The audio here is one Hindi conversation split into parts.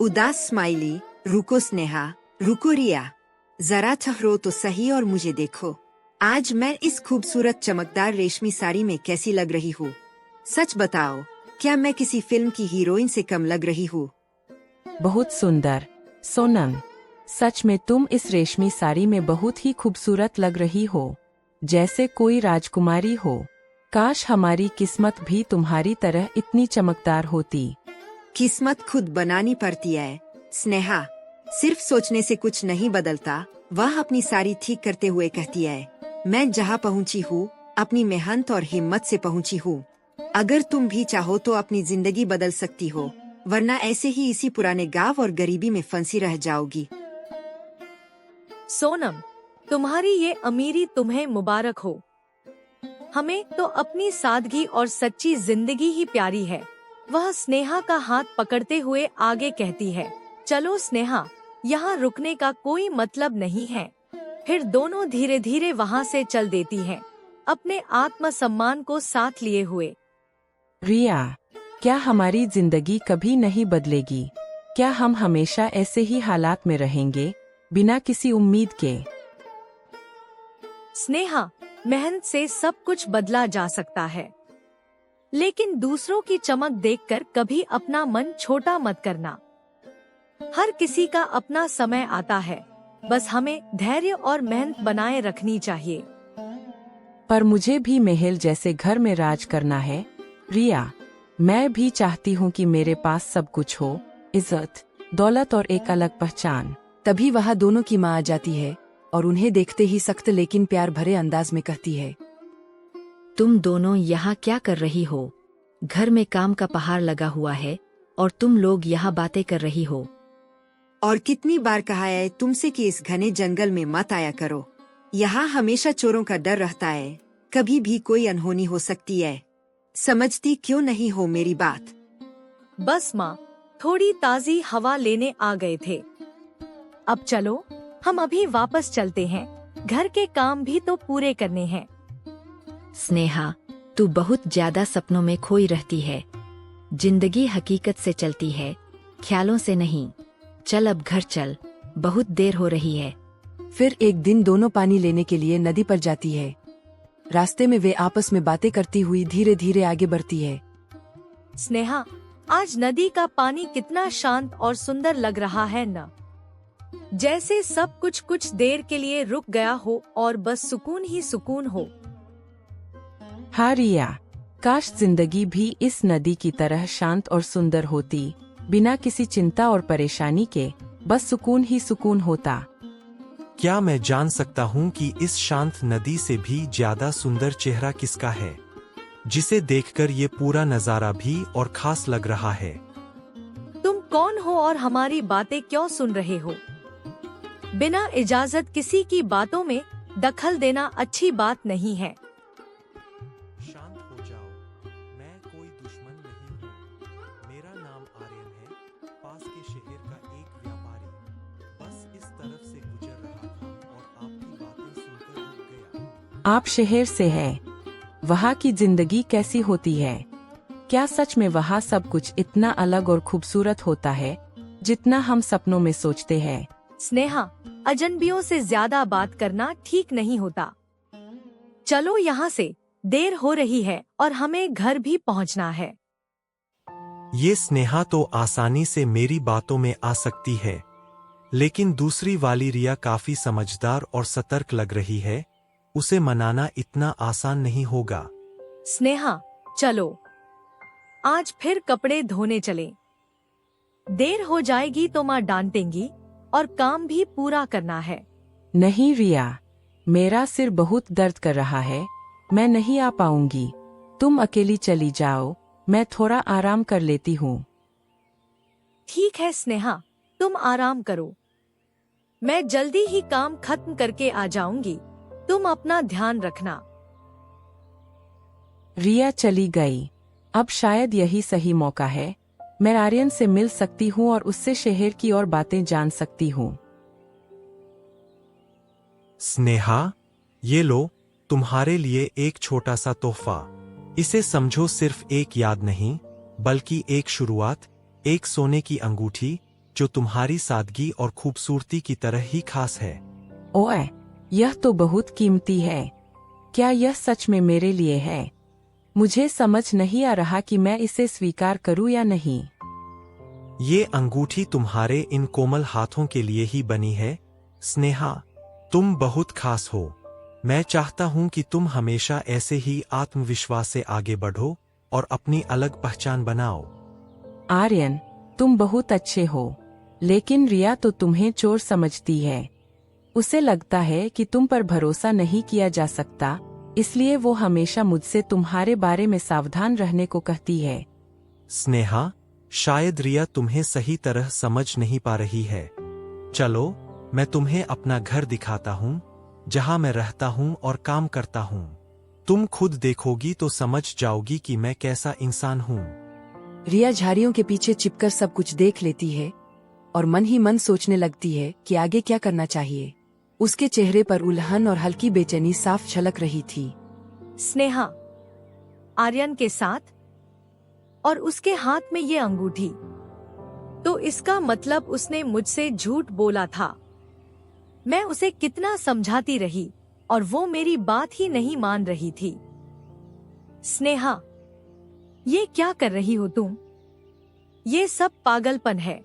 उदास स्माइली। रुको स्नेहा, रुको रिया, जरा ठहरो तो सही और मुझे देखो। आज मैं इस खूबसूरत चमकदार रेशमी साड़ी में कैसी लग रही हूँ? सच बताओ, क्या मैं किसी फिल्म की हीरोइन से कम लग रही हूँ? बहुत सुंदर सोनम, सच में तुम इस रेशमी साड़ी में बहुत ही खूबसूरत लग रही हो, जैसे कोई राजकुमारी हो। काश हमारी किस्मत भी तुम्हारी तरह इतनी चमकदार होती। किस्मत खुद बनानी पड़ती है स्नेहा, सिर्फ सोचने से कुछ नहीं बदलता। वह अपनी साड़ी ठीक करते हुए कहती है, मैं जहाँ पहुँची हूँ अपनी मेहनत और हिम्मत से पहुँची हूँ। अगर तुम भी चाहो तो अपनी जिंदगी बदल सकती हो, वरना ऐसे ही इसी पुराने गांव और गरीबी में फंसी रह जाओगी। सोनम, तुम्हारी ये अमीरी तुम्हें मुबारक हो। हमें तो अपनी सादगी और सच्ची जिंदगी ही प्यारी है। वह स्नेहा का हाथ पकड़ते हुए आगे कहती है, चलो स्नेहा, यहाँ रुकने का कोई मतलब नहीं है। फिर दोनों धीरे धीरे वहाँ से चल देती हैं, अपने आत्मसम्मान को साथ लिए हुए। रिया, क्या हमारी जिंदगी कभी नहीं बदलेगी? क्या हम हमेशा ऐसे ही हालात में रहेंगे, बिना किसी उम्मीद के? स्नेहा, मेहनत से सब कुछ बदला जा सकता है, लेकिन दूसरों की चमक देखकर कभी अपना मन छोटा मत करना। हर किसी का अपना समय आता है, बस हमें धैर्य और मेहनत बनाए रखनी चाहिए। पर मुझे भी महल जैसे घर में राज करना है रिया। मैं भी चाहती हूँ कि मेरे पास सब कुछ हो, इज्जत, दौलत और एक अलग पहचान। तभी वहाँ दोनों की माँ आ जाती है और उन्हें देखते ही सख्त लेकिन प्यार भरे अंदाज में कहती है, तुम दोनों यहाँ क्या कर रही हो? घर में काम का पहाड़ लगा हुआ है और तुम लोग यहाँ बातें कर रही हो। और कितनी बार कहा है तुमसे कि इस घने जंगल में मत आया करो। यहाँ हमेशा चोरों का डर रहता है, कभी भी कोई अनहोनी हो सकती है। समझती क्यों नहीं हो मेरी बात? बस माँ, थोड़ी ताजी हवा लेने आ गए थे। अब चलो, हम अभी वापस चलते हैं, घर के काम भी तो पूरे करने हैं। स्नेहा, तू बहुत ज्यादा सपनों में खोई रहती है। जिंदगी हकीकत से चलती है, ख्यालों से नहीं। चल अब घर चल, बहुत देर हो रही है। फिर एक दिन दोनों पानी लेने के लिए नदी पर जाती है। रास्ते में वे आपस में बातें करती हुई धीरे धीरे आगे बढ़ती है। स्नेहा, आज नदी का पानी कितना शांत और सुंदर लग रहा है न? जैसे सब कुछ देर के लिए रुक गया हो और बस सुकून ही सुकून हो। हाँ रिया, काश जिंदगी भी इस नदी की तरह शांत और सुंदर होती, बिना किसी चिंता और परेशानी के, बस सुकून ही सुकून होता। क्या मैं जान सकता हूँ कि इस शांत नदी से भी ज्यादा सुंदर चेहरा किसका है, जिसे देखकर ये पूरा नजारा भी और खास लग रहा है? तुम कौन हो और हमारी बातें क्यों सुन रहे हो? बिना इजाजत किसी की बातों में दखल देना अच्छी बात नहीं है। शांत हो जाओ, मैं कोई दुश्मन नहीं हूँ। मेरा नाम आर्यन है, पास के शहर का एक व्यापारी। बस इस तरफ से गुजर रहा था और आपकी बातें सुनकर रुक गया। आप शहर से हैं? वहाँ की जिंदगी कैसी होती है? क्या सच में वहाँ सब कुछ इतना अलग और खूबसूरत होता है, जितना हम सपनों में सोचते हैं? स्नेहा, अजनबियों से ज्यादा बात करना ठीक नहीं होता। चलो यहाँ से, देर हो रही है और हमें घर भी पहुँचना है। ये स्नेहा तो आसानी से मेरी बातों में आ सकती है, लेकिन दूसरी वाली रिया काफी समझदार और सतर्क लग रही है। उसे मनाना इतना आसान नहीं होगा। स्नेहा, चलो, आज फिर कपड़े धोने चलें। देर हो जाएगी तो माँ डांटेंगी और काम भी पूरा करना है। नहीं रिया, मेरा सिर बहुत दर्द कर रहा है, मैं नहीं आ पाऊंगी। तुम अकेली चली जाओ, मैं थोड़ा आराम कर लेती हूँ। ठीक है स्नेहा, तुम आराम करो। मैं जल्दी ही काम खत्म करके आ जाऊंगी। तुम अपना ध्यान रखना। रिया चली गई। अब शायद यही सही मौका है, मैं आर्यन से मिल सकती हूँ और उससे शहर की और बातें जान सकती हूँ। स्नेहा, ये लो, तुम्हारे लिए एक छोटा सा तोहफा। इसे समझो सिर्फ एक याद नहीं, बल्कि एक शुरुआत। एक सोने की अंगूठी, जो तुम्हारी सादगी और खूबसूरती की तरह ही खास है। ओए, यह तो बहुत कीमती है। क्या यह सच में मेरे लिए है? मुझे समझ नहीं आ रहा कि मैं इसे स्वीकार करूं या नहीं। ये अंगूठी तुम्हारे इन कोमल हाथों के लिए ही बनी है, स्नेहा। तुम बहुत खास हो। मैं चाहता हूं कि तुम हमेशा ऐसे ही आत्मविश्वास से आगे बढ़ो और अपनी अलग पहचान बनाओ। आर्यन, तुम बहुत अच्छे हो, लेकिन रिया तो तुम्हें चोर समझती है। उसे लगता है कि तुम पर भरोसा नहीं किया जा सकता, इसलिए वो हमेशा मुझसे तुम्हारे बारे में सावधान रहने को कहती है। स्नेहा, शायद रिया तुम्हें सही तरह समझ नहीं पा रही है। चलो, मैं तुम्हें अपना घर दिखाता हूँ, जहाँ मैं रहता हूँ और काम करता हूँ। तुम खुद देखोगी तो समझ जाओगी कि मैं कैसा इंसान हूँ। रिया झाड़ियों के पीछे छिपकर सब कुछ देख लेती है और मन ही मन सोचने लगती है कि आगे क्या करना चाहिए। उसके चेहरे पर उलझन और हल्की बेचैनी साफ झलक रही थी। स्नेहा, आर्यन के साथ और उसके हाथ में ये अंगूठी, तो इसका मतलब उसने मुझसे झूठ बोला था। मैं उसे कितना समझाती रही और वो मेरी बात ही नहीं मान रही थी। स्नेहा, ये क्या कर रही हो तुम? ये सब पागलपन है।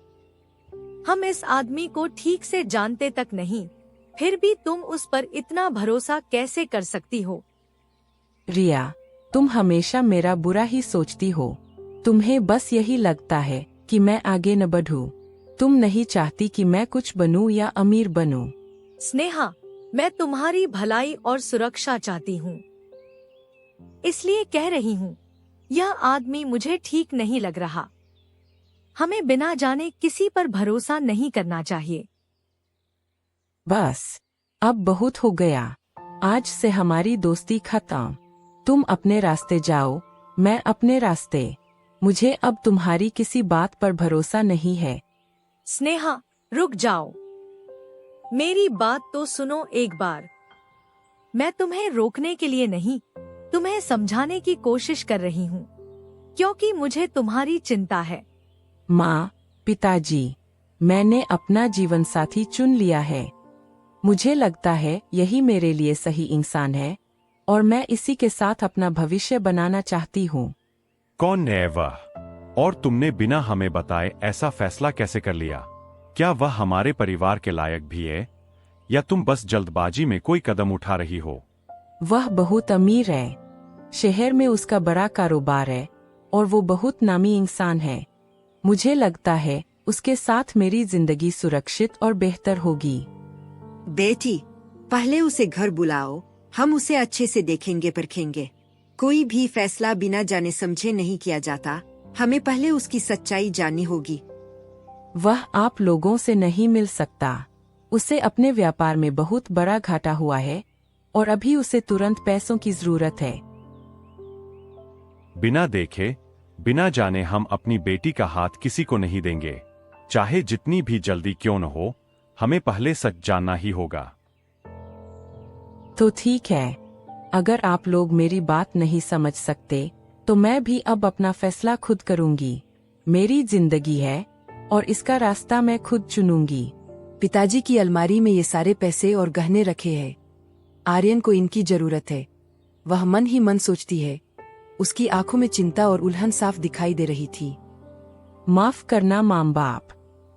हम इस आदमी को ठीक से जानते तक नहीं, फिर भी तुम उस पर इतना भरोसा कैसे कर सकती हो? रिया, तुम हमेशा मेरा बुरा ही सोचती हो। तुम्हें बस यही लगता है कि मैं आगे न बढ़ूं। तुम नहीं चाहती कि मैं कुछ बनूं या अमीर बनूं। स्नेहा, मैं तुम्हारी भलाई और सुरक्षा चाहती हूँ, इसलिए कह रही हूँ, यह आदमी मुझे ठीक नहीं लग रहा। हमें बिना जाने किसी पर भरोसा नहीं करना चाहिए। बस, अब बहुत हो गया। आज से हमारी दोस्ती खत्म। तुम अपने रास्ते जाओ, मैं अपने रास्ते। मुझे अब तुम्हारी किसी बात पर भरोसा नहीं है। स्नेहा, रुक जाओ। मेरी बात तो सुनो एक बार। मैं तुम्हें रोकने के लिए नहीं, तुम्हें समझाने की कोशिश कर रही हूँ, क्योंकि मुझे तुम्हारी चिंता है। माँ, पिताजी, मैंने अपना जीवन साथी चुन लिया है। मुझे लगता है यही मेरे लिए सही इंसान है और मैं इसी के साथ अपना भविष्य बनाना चाहती हूँ। कौन है वह? और तुमने बिना हमें बताए ऐसा फैसला कैसे कर लिया? क्या वह हमारे परिवार के लायक भी है या तुम बस जल्दबाजी में कोई कदम उठा रही हो? वह बहुत अमीर है। शहर में उसका बड़ा कारोबार है और वो बहुत नामी इंसान है। मुझे लगता है उसके साथ मेरी जिंदगी सुरक्षित और बेहतर होगी। बेटी, पहले उसे घर बुलाओ, हम उसे अच्छे से देखेंगे परखेंगे। कोई भी फैसला बिना जाने समझे नहीं किया जाता। हमें पहले उसकी सच्चाई जाननी होगी। वह आप लोगों से नहीं मिल सकता। उसे अपने व्यापार में बहुत बड़ा घाटा हुआ है और अभी उसे तुरंत पैसों की जरूरत है। बिना देखे, बिना जाने हम अपनी बेटी का हाथ किसी को नहीं देंगे। चाहे जितनी भी जल्दी क्यों न हो, हमें पहले सच जानना ही होगा। तो ठीक है, अगर आप लोग मेरी बात नहीं समझ सकते तो मैं भी अब अपना फैसला खुद करूंगी। मेरी जिंदगी है और इसका रास्ता मैं खुद चुनूंगी। पिताजी की अलमारी में ये सारे पैसे और गहने रखे हैं। आर्यन को इनकी जरूरत है। वह मन ही मन सोचती है। उसकी आंखों में चिंता और उलझन साफ दिखाई दे रही थी। माफ करना माँ बाप,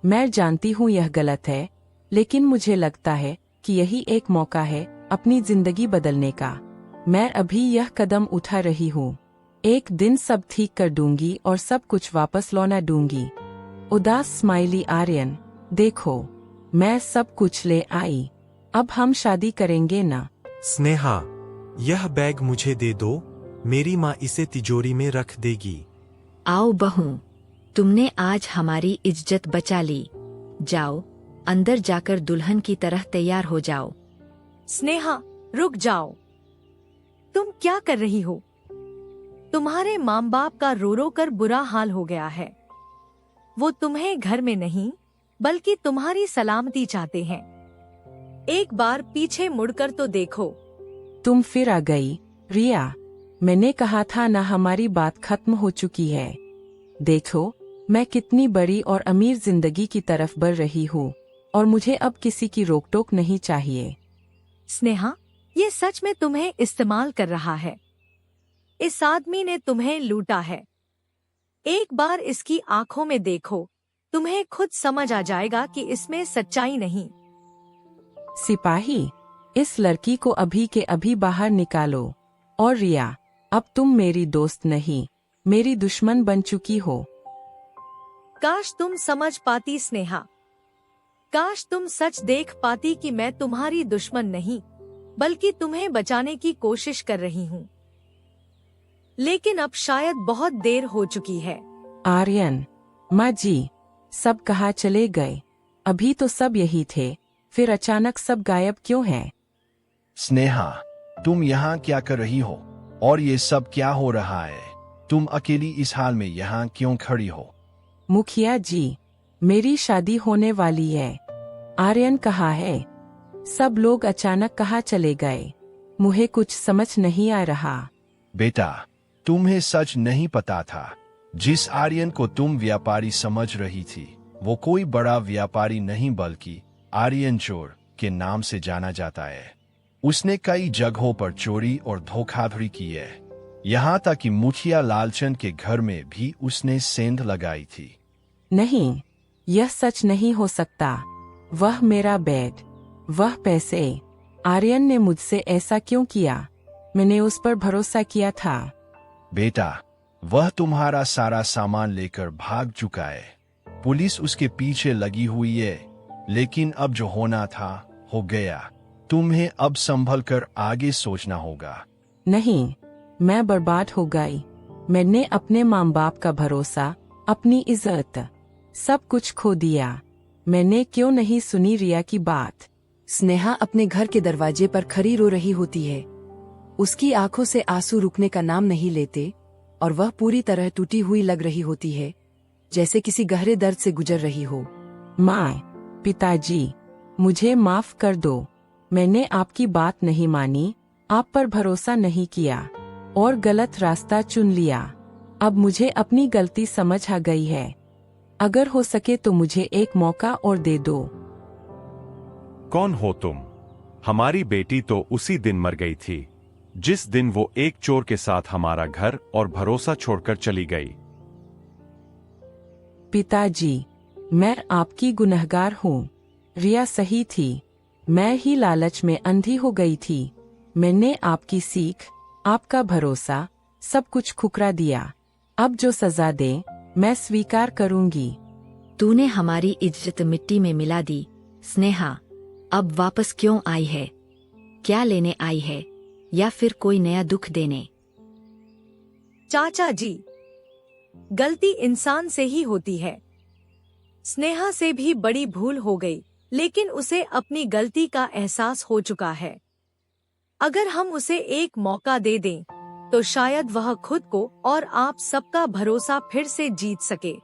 मैं जानती हूँ यह गलत है, लेकिन मुझे लगता है कि यही एक मौका है अपनी जिंदगी बदलने का। मैं अभी यह कदम उठा रही हूँ। एक दिन सब ठीक कर दूंगी और सब कुछ वापस लौटा दूंगी। उदास स्माइली आर्यन, देखो, मैं सब कुछ ले आई। अब हम शादी करेंगे ना? स्नेहा, यह बैग मुझे दे दो। मेरी माँ इसे तिजोरी में रख देगी। आओ बहू, तुमने आज हमारी इज्जत बचा ली। जाओ, अंदर जाकर दुल्हन की तरह तैयार हो जाओ। स्नेहा, रुक जाओ। तुम क्या कर रही हो? तुम्हारे माँ बाप का रो रो कर बुरा हाल हो गया है। वो तुम्हें घर में नहीं, बल्कि तुम्हारी सलामती चाहते हैं। एक बार पीछे मुड़कर तो देखो। तुम फिर आ गई, रिया। मैंने कहा था ना, हमारी बात खत्म हो चुकी है। देखो, मैं कितनी बड़ी और अमीर जिंदगी की तरफ बढ़ रही हूँ और मुझे अब किसी की रोक टोक नहीं चाहिए। स्नेहा, ये सच में तुम्हें इस्तेमाल कर रहा है। इस आदमी ने तुम्हें लूटा है। एक बार इसकी आंखों में देखो, तुम्हें खुद समझ आ जाएगा कि इसमें सच्चाई नहीं। सिपाही, इस लड़की को अभी के अभी बाहर निकालो। और रिया, अब तुम मेरी दोस्त नहीं, मेरी दुश्मन बन चुकी हो। काश तुम समझ पाती स्नेहा, काश तुम सच देख पाती कि मैं तुम्हारी दुश्मन नहीं, बल्कि तुम्हें बचाने की कोशिश कर रही हूँ। लेकिन अब शायद बहुत देर हो चुकी है। आर्यन, माँ जी, सब कहाँ चले गए? अभी तो सब यही थे, फिर अचानक सब गायब क्यों हैं? स्नेहा, तुम यहाँ क्या कर रही हो? और ये सब क्या हो रहा है? तुम अकेली इस हाल में यहाँ क्यों खड़ी हो? मुखिया जी, मेरी शादी होने वाली है। आर्यन कहाँ है? सब लोग अचानक कहाँ चले गए? मुझे कुछ समझ नहीं आ रहा। बेटा, तुम्हें सच नहीं पता था। जिस आर्यन को तुम व्यापारी समझ रही थी, वो कोई बड़ा व्यापारी नहीं बल्कि आर्यन चोर के नाम से जाना जाता है। उसने कई जगहों पर चोरी और धोखाधड़ी की है। यहाँ तक कि मुखिया लालचंद के घर में भी उसने सेंध लगाई थी। नहीं, यह सच नहीं हो सकता। वह मेरा बेड, वह पैसे, आर्यन ने मुझसे ऐसा क्यों किया? मैंने उस पर भरोसा किया था। बेटा, वह तुम्हारा सारा सामान लेकर भाग चुका है। पुलिस उसके पीछे लगी हुई है, लेकिन अब जो होना था हो गया। तुम्हें अब संभल कर आगे सोचना होगा। नहीं, मैं बर्बाद हो गई। मैंने अपने माँ बाप का भरोसा, अपनी इज्जत, सब कुछ खो दिया। मैंने क्यों नहीं सुनी रिया की बात? स्नेहा अपने घर के दरवाजे पर खड़ी रो रही होती है। उसकी आंखों से आंसू रुकने का नाम नहीं लेते और वह पूरी तरह टूटी हुई लग रही होती है, जैसे किसी गहरे दर्द से गुजर रही हो। माँ, पिताजी, मुझे माफ कर दो। मैंने आपकी बात नहीं मानी, आप पर भरोसा नहीं किया और गलत रास्ता चुन लिया। अब मुझे अपनी गलती समझ आ गई है। अगर हो सके तो मुझे एक मौका और दे दो। कौन हो तुम? हमारी बेटी तो उसी दिन मर गई थी, जिस दिन वो एक चोर के साथ हमारा घर और भरोसा छोड़कर चली गई। पिताजी, मैं आपकी गुनहगार हूँ। रिया सही थी, मैं ही लालच में अंधी हो गई थी। मैंने आपकी सीख, आपका भरोसा, सब कुछ ठुकरा दिया। अब जो सजा दे, मैं स्वीकार करूंगी। तूने हमारी इज्जत मिट्टी में मिला दी। स्नेहा, अब वापस क्यों आई है? क्या लेने आई है, या फिर कोई नया दुख देने? चाचा जी, गलती इंसान से ही होती है। स्नेहा से भी बड़ी भूल हो गई, लेकिन उसे अपनी गलती का एहसास हो चुका है। अगर हम उसे एक मौका दे दें, तो शायद वह खुद को और आप सबका भरोसा फिर से जीत सके।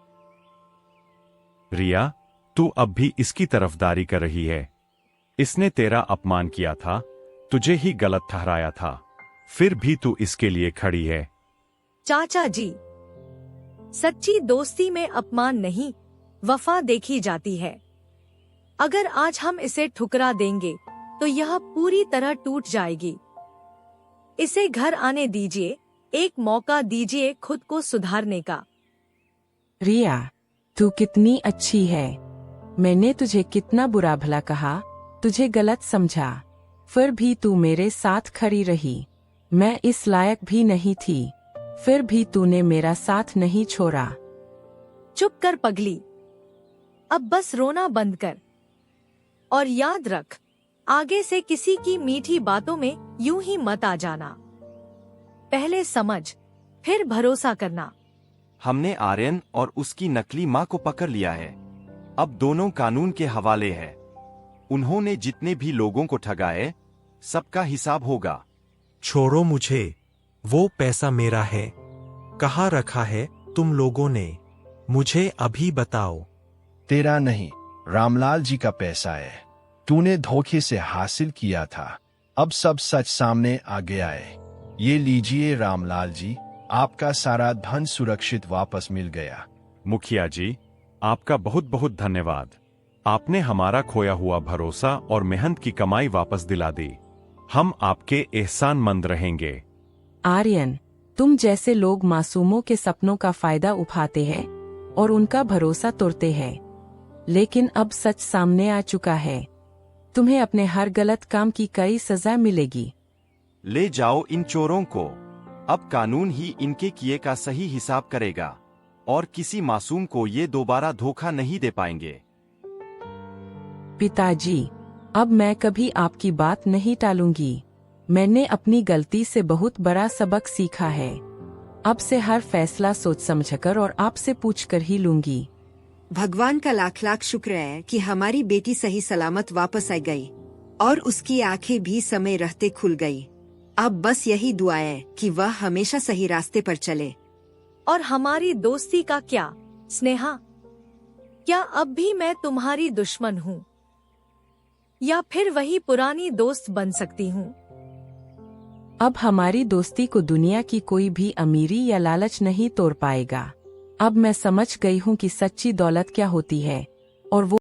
रिया, तू अब भी इसकी तरफदारी कर रही है। इसने तेरा अपमान किया था, तुझे ही गलत ठहराया था, फिर भी तू इसके लिए खड़ी है। चाचा जी, सच्ची दोस्ती में अपमान नहीं, वफा देखी जाती है। अगर आज हम इसे ठुकरा देंगे, तो यह पूरी तरह टूट जाएगी। इसे घर आने दीजिए, एक मौका दीजिए खुद को सुधारने का। रिया, तू कितनी अच्छी है। मैंने तुझे कितना बुरा भला कहा, तुझे गलत समझा, फिर भी तू मेरे साथ खड़ी रही। मैं इस लायक भी नहीं थी, फिर भी तूने मेरा साथ नहीं छोड़ा। चुप कर पगली, अब बस रोना बंद कर। और याद रख, आगे से किसी की मीठी बातों में यूं ही मत आ जाना। पहले समझ, फिर भरोसा करना। हमने आर्यन और उसकी नकली माँ को पकड़ लिया है। अब दोनों कानून के हवाले है। उन्होंने जितने भी लोगों को ठगाए, सबका हिसाब होगा। छोड़ो मुझे, वो पैसा मेरा है। कहाँ रखा है तुम लोगों ने? मुझे अभी बताओ। तेरा नहीं, रामलाल जी का पैसा है। तूने धोखे से हासिल किया था। अब सब सच सामने आ गया है। ये लीजिए रामलाल जी, आपका सारा धन सुरक्षित वापस मिल गया। मुखिया जी, आपका बहुत बहुत धन्यवाद। आपने हमारा खोया हुआ भरोसा और मेहनत की कमाई वापस दिला दी। हम आपके एहसानमंद रहेंगे। आर्यन, तुम जैसे लोग मासूमों के सपनों का फायदा उठाते हैं और उनका भरोसा तोड़ते हैं, लेकिन अब सच सामने आ चुका है। तुम्हें अपने हर गलत काम की कई सजा मिलेगी। ले जाओ इन चोरों को। अब कानून ही इनके किए का सही हिसाब करेगा और किसी मासूम को ये दोबारा धोखा नहीं दे पाएंगे। पिताजी, अब मैं कभी आपकी बात नहीं टालूंगी। मैंने अपनी गलती से बहुत बड़ा सबक सीखा है। अब से हर फैसला सोच समझकर और आपसे पूछकर ही लूंगी। भगवान का लाख लाख शुक्र है कि हमारी बेटी सही सलामत वापस आ गई और उसकी आंखें भी समय रहते खुल गई। अब बस यही दुआ है कि वह हमेशा सही रास्ते पर चले। और हमारी दोस्ती का क्या, स्नेहा? क्या अब भी मैं तुम्हारी दुश्मन हूँ या फिर वही पुरानी दोस्त बन सकती हूँ? अब हमारी दोस्ती को दुनिया की कोई भी अमीरी या लालच नहीं तोड़ पाएगा। अब मैं समझ गई हूँ कि सच्ची दौलत क्या होती है और वो